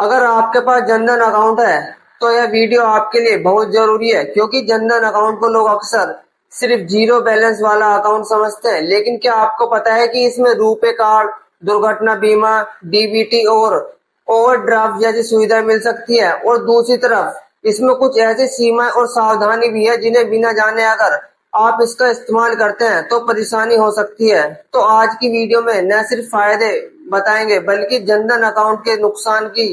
अगर आपके पास जनधन अकाउंट है तो यह वीडियो आपके लिए बहुत जरूरी है, क्योंकि जनधन अकाउंट को लोग अक्सर सिर्फ जीरो बैलेंस वाला अकाउंट समझते हैं। लेकिन क्या आपको पता है कि इसमें रुपे कार्ड, दुर्घटना बीमा, डीबीटी और ओवरड्राफ्ट जैसी सुविधा मिल सकती है। और दूसरी तरफ इसमें कुछ ऐसी सीमाएं और सावधानी भी है जिन्हें बिना जाने अगर आप इसका इस्तेमाल करते हैं तो परेशानी हो सकती है। तो आज की वीडियो में न सिर्फ फायदे बताएंगे बल्कि जनधन अकाउंट के नुकसान की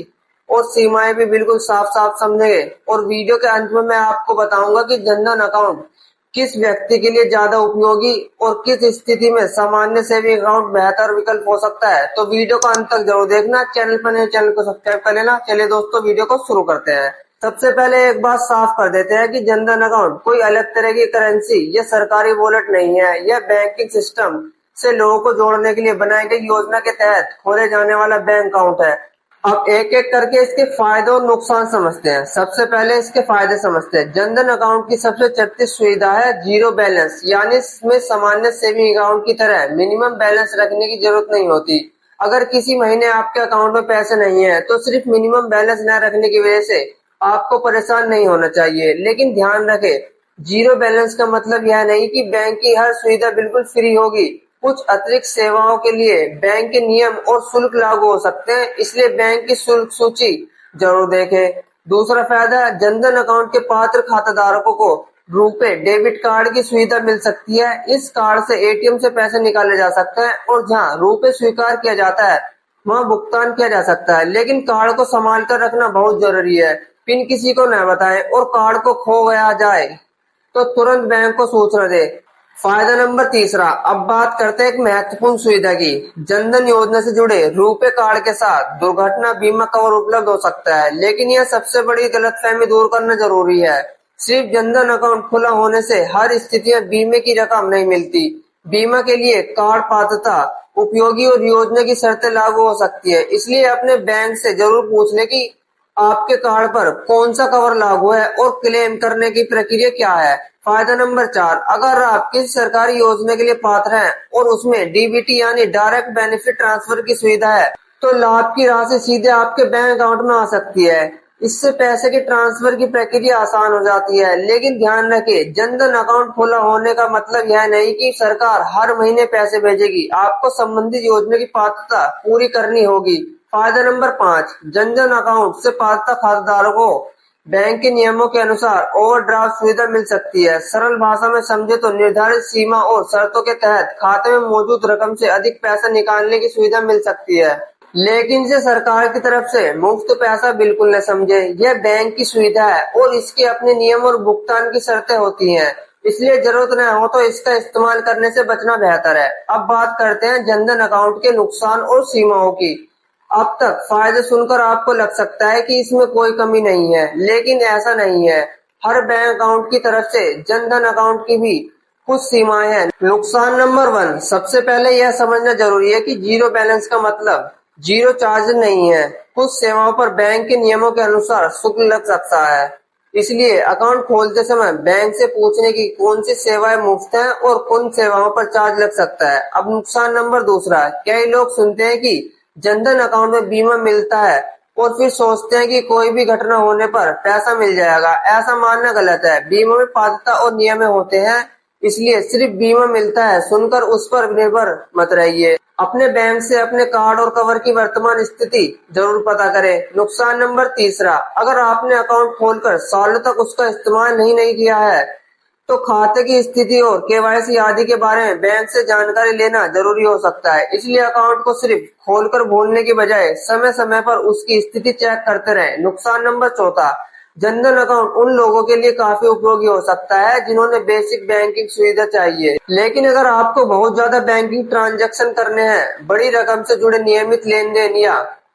और सीमाएं भी बिल्कुल साफ साफ समझेंगे। और वीडियो के अंत में मैं आपको बताऊंगा कि जनधन अकाउंट किस व्यक्ति के लिए ज्यादा उपयोगी और किस स्थिति में सामान्य सेविंग अकाउंट बेहतर विकल्प हो सकता है। तो वीडियो को अंत तक जरूर देखना। चैनल पर नए चैनल को सब्सक्राइब कर लेना। चलिए दोस्तों, वीडियो को शुरू करते हैं। सबसे पहले एक बात साफ कर देते हैं कि जनधन अकाउंट कोई अलग तरह की करेंसी या सरकारी वॉलेट नहीं है। यह बैंकिंग सिस्टम से लोगों को जोड़ने के लिए बनाई गई योजना के तहत खोले जाने वाला बैंक अकाउंट है। अब एक एक करके इसके फायदे और नुकसान समझते हैं। सबसे पहले इसके फायदे समझते हैं। जनधन अकाउंट की सबसे चर्चित सुविधा है जीरो बैलेंस, यानी इसमें सामान्य सेविंग अकाउंट की तरह मिनिमम बैलेंस रखने की जरूरत नहीं होती। अगर किसी महीने आपके अकाउंट में पैसे नहीं है तो सिर्फ मिनिमम बैलेंस न रखने की वजह से आपको परेशान नहीं होना चाहिए। लेकिन ध्यान रखें, जीरो बैलेंस का मतलब यह नहीं कि बैंक की हर सुविधा बिल्कुल फ्री होगी। कुछ अतिरिक्त सेवाओं के लिए बैंक के नियम और शुल्क लागू हो सकते हैं, इसलिए बैंक की शुल्क सूची जरूर देखें। दूसरा फायदा, जनधन अकाउंट के पात्र खाताधारकों को रुपे डेबिट कार्ड की सुविधा मिल सकती है। इस कार्ड से एटीएम से पैसे निकाले जा सकते हैं और जहां रुपे स्वीकार किया जाता है वहां भुगतान किया जा सकता है। लेकिन कार्ड को संभाल कर रखना बहुत जरूरी है। पिन किसी को न बताएं और कार्ड को खो गया जाए तो तुरंत बैंक को सूचना दे। फायदा नंबर तीसरा, अब बात करते हैं एक महत्वपूर्ण सुविधा की। जनधन योजना से जुड़े रुपे कार्ड के साथ दुर्घटना बीमा कवर उपलब्ध हो सकता है। लेकिन यह सबसे बड़ी गलतफहमी दूर करना जरूरी है। सिर्फ जनधन अकाउंट खुला होने से हर स्थिति में बीमे की रकम नहीं मिलती। बीमा के लिए कार्ड पात्रता, उपयोगी और योजना की शर्तें लागू हो सकती है। इसलिए अपने बैंक से जरूर पूछ लें कि आपके कार्ड पर कौन सा कवर लागू है और क्लेम करने की प्रक्रिया क्या है। फायदा नंबर 4, अगर आप किसी सरकारी योजना के लिए पात्र हैं और उसमें डीबीटी यानी डायरेक्ट बेनिफिट ट्रांसफर की सुविधा है तो लाभ की राशि सीधे आपके बैंक अकाउंट में आ सकती है। इससे पैसे के ट्रांसफर की प्रक्रिया आसान हो जाती है। लेकिन ध्यान रखें, जनधन अकाउंट खुला होने का मतलब यह नहीं कि सरकार हर महीने पैसे भेजेगी। आपको संबंधित योजना की पात्रता पूरी करनी होगी। फायदा नंबर 5, जनधन अकाउंट से पात्रता खाताधारकों को बैंक के नियमों के अनुसार ओवरड्राफ्ट सुविधा मिल सकती है। सरल भाषा में समझे तो निर्धारित सीमा और शर्तों के तहत खाते में मौजूद रकम से अधिक पैसा निकालने की सुविधा मिल सकती है। लेकिन इसे सरकार की तरफ से मुफ्त पैसा बिल्कुल न समझे। यह बैंक की सुविधा है और इसके अपने नियम और भुगतान की शर्तें होती हैं। इसलिए जरूरत न हो तो इसका इस्तेमाल करने से बचना बेहतर है। अब बात करते हैं जनधन अकाउंट के नुकसान और सीमाओं की। अब तक फायदे सुनकर आपको लग सकता है कि इसमें कोई कमी नहीं है, लेकिन ऐसा नहीं है। हर बैंक अकाउंट की तरफ से जनधन अकाउंट की भी कुछ सीमाएं हैं। नुकसान नंबर 1, सबसे पहले यह समझना जरूरी है कि जीरो बैलेंस का मतलब जीरो चार्ज नहीं है। कुछ सेवाओं पर बैंक के नियमों के अनुसार शुल्क लग सकता है। इसलिए अकाउंट खोलते समय बैंक से पूछने की कौन सी सेवाएं मुफ्त हैं और कौन सेवाओं पर चार्ज लग सकता है। अब नुकसान नंबर दूसरा, कई लोग सुनते हैं कि जनधन अकाउंट में बीमा मिलता है और फिर सोचते हैं कि कोई भी घटना होने पर पैसा मिल जाएगा। ऐसा मानना गलत है। बीमा में पात्रता और नियम होते हैं, इसलिए सिर्फ बीमा मिलता है सुनकर उस पर निर्भर मत रहिए। अपने बैंक से अपने कार्ड और कवर की वर्तमान स्थिति जरूर पता करें। नुकसान नंबर तीसरा, अगर आपने अकाउंट खोलकर सालों तक उसका इस्तेमाल नहीं किया है तो खाते की स्थिति और केवाईसी आदि के बारे में बैंक से जानकारी लेना जरूरी हो सकता है। इसलिए अकाउंट को सिर्फ खोलकर भूलने की बजाय समय समय पर उसकी स्थिति चेक करते रहें। नुकसान नंबर चौथा, जनधन अकाउंट उन लोगों के लिए काफी उपयोगी हो सकता है जिन्होंने बेसिक बैंकिंग सुविधा चाहिए। लेकिन अगर आपको बहुत ज्यादा बैंकिंग ट्रांजैक्शन करने हैं, बड़ी रकम से जुड़े नियमित लेन देन या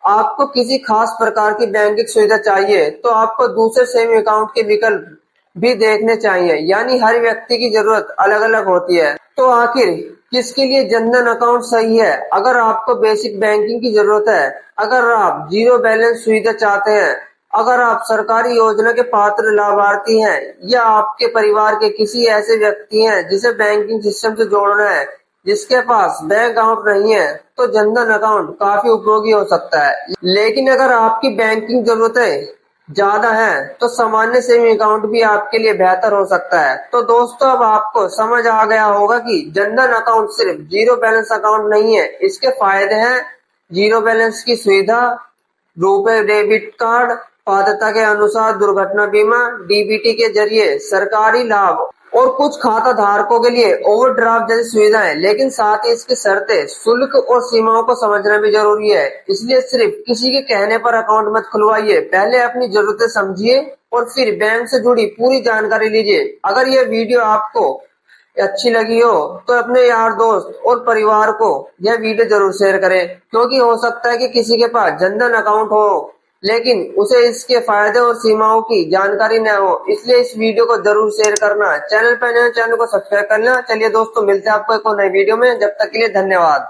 आपको किसी खास प्रकार की बैंकिंग सुविधा चाहिए तो आपको दूसरे सेविंग अकाउंट के विकल्प भी देखने चाहिए। यानी हर व्यक्ति की जरूरत अलग अलग होती है। तो आखिर किसके लिए जनधन अकाउंट सही है? अगर आपको बेसिक बैंकिंग की जरूरत है, अगर आप जीरो बैलेंस सुविधा चाहते हैं, अगर आप सरकारी योजना के पात्र लाभार्थी हैं या आपके परिवार के किसी ऐसे व्यक्ति हैं जिसे बैंकिंग सिस्टम से जोड़ना है, जिसके पास बैंक अकाउंट नहीं है तो जनधन अकाउंट काफी उपयोगी हो सकता है। लेकिन अगर आपकी बैंकिंग जरूरतें ज्यादा है तो सामान्य सेविंग अकाउंट भी आपके लिए बेहतर हो सकता है। तो दोस्तों, अब आपको समझ आ गया होगा कि जनधन अकाउंट सिर्फ जीरो बैलेंस अकाउंट नहीं है। इसके फायदे हैं जीरो बैलेंस की सुविधा, रुपे डेबिट कार्ड, पात्रता के अनुसार दुर्घटना बीमा, डीबीटी के जरिए सरकारी लाभ और कुछ खाता धारकों के लिए ओवरड्राफ्ट जैसी सुविधाएं। लेकिन साथ ही इसकी शर्तें, शुल्क और सीमाओं को समझना भी जरूरी है। इसलिए सिर्फ किसी के कहने पर अकाउंट मत खुलवाइए, पहले अपनी जरूरतें समझिए और फिर बैंक से जुड़ी पूरी जानकारी लीजिए। अगर यह वीडियो आपको अच्छी लगी हो तो अपने यार दोस्त और परिवार को यह वीडियो जरूर शेयर करें, क्योंकि हो सकता है कि किसी के पास जनधन अकाउंट हो लेकिन उसे इसके फायदे और सीमाओं की जानकारी न हो। इसलिए इस वीडियो को जरूर शेयर करना। चैनल पर नए, चैनल को सब्सक्राइब करना। चलिए दोस्तों, मिलते हैं आपको एक और नई वीडियो में। जब तक के लिए धन्यवाद।